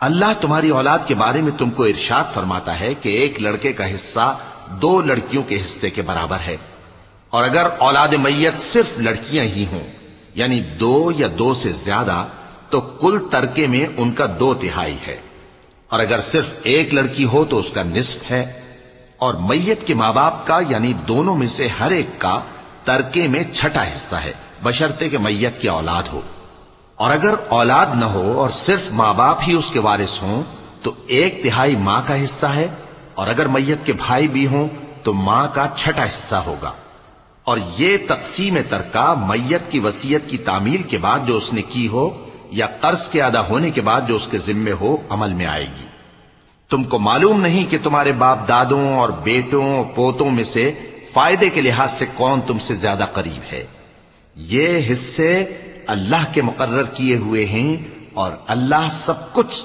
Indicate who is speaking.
Speaker 1: اللہ تمہاری اولاد کے بارے میں تم کو ارشاد فرماتا ہے کہ ایک لڑکے کا حصہ 2 لڑکیوں کے حصے کے برابر ہے، اور اگر اولاد میت صرف لڑکیاں ہی ہوں یعنی 2 یا 2 سے زیادہ تو کل ترکے میں ان کا 2/3 ہے، اور اگر صرف ایک لڑکی ہو تو اس کا نصف ہے، اور میت کے ماں باپ کا یعنی دونوں میں سے ہر ایک کا ترکے میں 6واں حصہ ہے، بشرطے کہ میت کی اولاد ہو، اور اگر اولاد نہ ہو اور صرف ماں باپ ہی اس کے وارث ہوں تو 1/3 ماں کا حصہ ہے، اور اگر میت کے بھائی بھی ہوں تو ماں کا 6واں حصہ ہوگا۔ اور یہ تقسیم ترکہ میت کی وصیت کی تعمیل کے بعد جو اس نے کی ہو یا قرض کے ادا ہونے کے بعد جو اس کے ذمے ہو عمل میں آئے گی۔ تم کو معلوم نہیں کہ تمہارے باپ دادوں اور بیٹوں اور پوتوں میں سے فائدے کے لحاظ سے کون تم سے زیادہ قریب ہے۔ یہ حصے اللہ کے مقرر کیے ہوئے ہیں اور اللہ سب کچھ